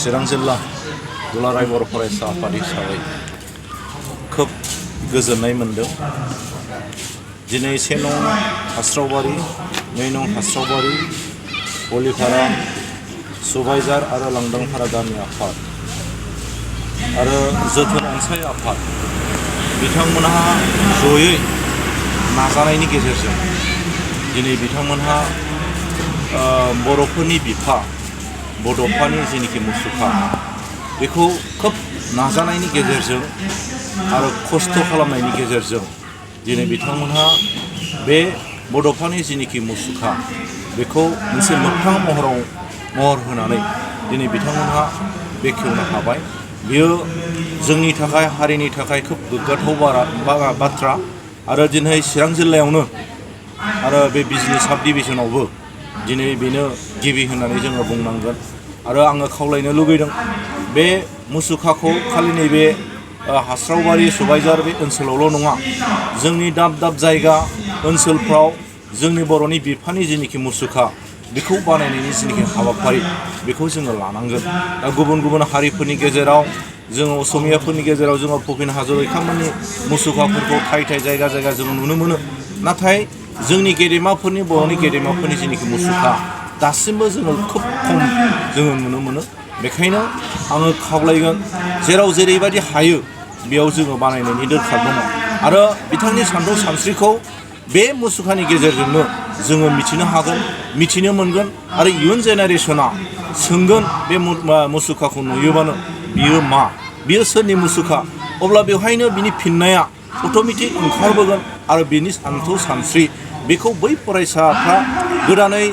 चिरां जिल्ला दुलाराय बर' फरायसा आफाद हिसाबै खोब गोजोननाय मोनदों। दिनै 1 नं हास्रावबारि, 2 नं हास्रावबारि, गलिपारा, सुबाइजार आरो लांदांफारा गामि आफाद आरो जोथोन अनसाय आफाद बिथांमोनहा जयै नाजानायनि गेजेरजों दिनै बिथांमोनहा बर'फोरनि बिफा बड'फानि जेनिखि मुसुखा बेखौ खोब नाजानायनि गेजेरजों आरो खस्थ' खालामनायनि गेजेरजों दिनै बिथांमोनहा बे बड'फानि जेनिखि मुसुखा बेखौ मोनसे मोगथां महर होनानै दिनै बिथांमोनहा बेखेवनो हाबाय। बेयो जोंनि थाखाय हारिनि थाखाय खोब गोग्गाथाव बाथ्रा आरो दिनै चिरां जिल्लायावनो आरो बे बिजनि साब डिभिजनावबो दिनै बेनो गिबि होननानै जोङो बुंनांगोन। आरो आङो खावलायनो लुगैदों बे मुसुखाखौ खालि नैबे हास्रावबारि सुबाइजार बे ओनसोलावल' नङा, जोंनि दाब दाब जायगा ओनसोलफ्राव जोंनि बर'नि बिफानि जेनिखि मुसुखा बेखौ बानायनायनि जेनिखि हाबाफारि बेखौ जोङो लानांगोन। दा गुबुन गुबुन हारिफोरनि गेजेराव जोङो असमियाफोरनि गेजेराव जोङो भुपेन हाजरिकामोननि मुसुखाफोरखौ थाय जायगा जोङो नुनो मोनो। नाथाय जोंनि गेदेमाफोरनि बर'नि गेदेमाफोरनि जेनिखि मुसुखा दासिमबो जोङो खोब खम जोङो नुनो मोनो। बेखायनो आङो खावलायगोन जेराव जेरैबायदि हायो बेयाव जोङो बानायनायनि दरखार दङ आरो बिथांनि सानथौ सानस्रिखौ बे मुसुखानि गेजेरजोंनो जोङो मिथिनो हागोन, मिथिनो मोनगोन आरो इयुन जेनेरेसना सोंगोन बे मुसुखाखौ नुयोबानो बियो मा, बियो सोरनि मुसुखा, अब्ला बेवहायनो बिनि फिननाया अट'मेटिक ओंखारबोगोन आरो बिनि सानथौ सानस्रि बेखौ बै फरायसाफ्रा गोदानै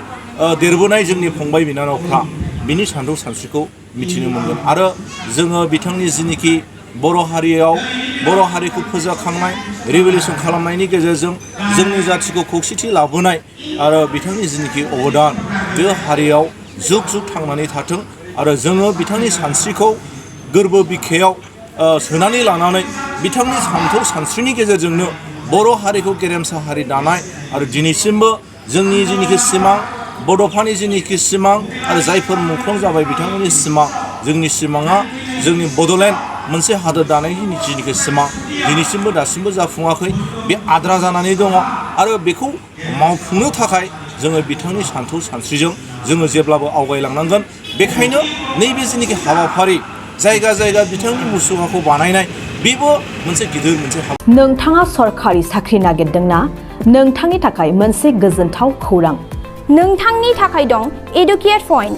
देरबोनाय जोंनि फंबाय बिनानावफ्रा बिनि सानथौ सानस्रिखौ मिथिनो मोनगोन। आरो जोङो बिथांनि जिनिखि बर' हारिखौ फोजाखांनाय रिभलिउसन खालामनायनि गेजेरजों जोंनि जाथिखौ खौसेथि लाबोनाय आरो बिथांनि जिनिखि अबदान बे हारियाव जुग जुग थांनानै थाथों आरो जोङो बिथांनि सानस्रिखौ गोरबो बिखायाव सोनानै लानानै बिथांनि सानथौ सानस्रिनि गेजेरजोंनो बर' हारिखौ गेरेमसा हारि दानाय आरो दिनैसिमबो जोंनि जेनिखि सिमां बड'फानि जेनिखि सिमां आरो जायफोर मुंख्लं जाबाय बिथांमोननि सिमां, जोंनि सिमाङा जोंनि बड'लेण्ड मोनसे हादोर दानायनि जेनिखि सिमां दिनैसिमबो दासिमबो जाफुङाखै, बे आद्रा जानानै दङ आरो बेखौ मावफुंनो थाखाय जोङो बिथांनि सानथौ सानस्रिजों जोङो जेब्लाबो आवगायलांनांगोन। बेखायनो नैबे जेनिखि हाबाफारि जायगा बिथांनि मुसुखाखौ बानायनाय बेबो मोनसे गिदिर मोनसे नोंथाङा सरखारि साख्रि नागिरदोंना? नोंथांनि थाखाय मोनसे गोजोनथाव खौरां। नोंथांनि थाखाय दं एडुकेट पइन्ट,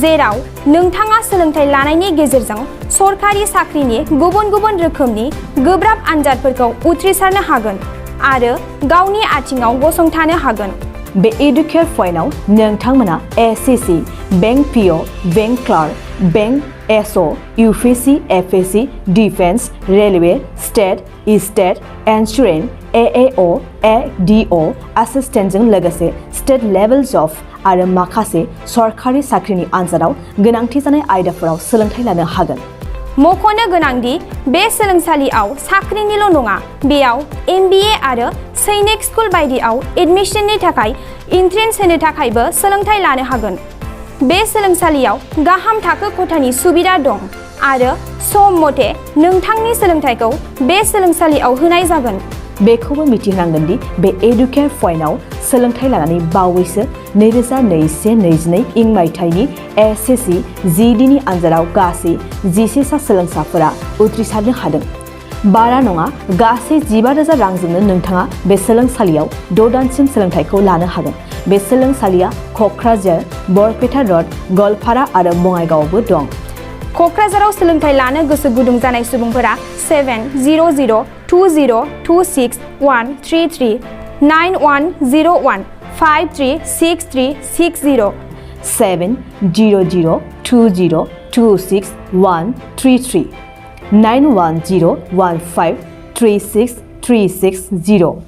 जेराव नोंथाङा सोलोंथाइ लानायनि गेजेरजों सरखारि साख्रिनि गुबुन गुबुन रोखोमनि गोब्राब आनजादफोरखौ उथ्रिसारनो हागोन आरो गावनि आथिङाव गसंथानो हागोन। बे एडुकेट पइन्टआव नोंथांमोना SSC, bank PO, bank clerk, bank SO, UPSC, एफएससि, डिफेन्स, रेलवे, स्टेट इन्सुरेन्स, एएअ, एडिअ एसिस्टेन्टजों लोगोसे स्टेट लेभेल जब आरो माखासे सरखारि साख्रिनि आनजादाव गोनांथि जानाय आयदाफोराव सोलोंथाइ लानो हागोन। मख'नो गोनांदि बे सोलोंसालियाव साख्रिनिल' नङा, बेयाव MBA आरो सैनिक स्कुल बायदियाव एडमिसननि थाखाय एन्ट्रेन्स होनो थाखायबो सोलोंथाइ लानो हागोन। बे सोलोंसालियाव गाहाम थाखो खथानि सुबिदा दं आरो सम मथे नोंथांनि सोलोंथाइखौ बे सोलोंसालियाव होनाय जागोन। बेखौबो मिथिनांगोन दि बे एडुकेट पइन्टआव सोलोंथाइ लानानै बावैसो 2021-22 इं मायथाइनि एसएससि जिडिनि आनजादाव गासै 11 सा सोलोंसाफोरा उथ्रिसारनो हादों। बारा नङा, गासै 15,000 रांजोंनो नोंथाङा बे सोलोंसालियाव 6 दानसिम सोलोंथाइखौ लानो हागोन। बे सोलोंसालिया क'क्राझार, बरपेटा रड, गवालपारा आरो बङाइगावआवबो दं। क'क्राझाराव सोलोंथाइ लानो गोसो गुदुं जानाय सुबुंफोरा 70020261133 9101536360 70020261133 9101536360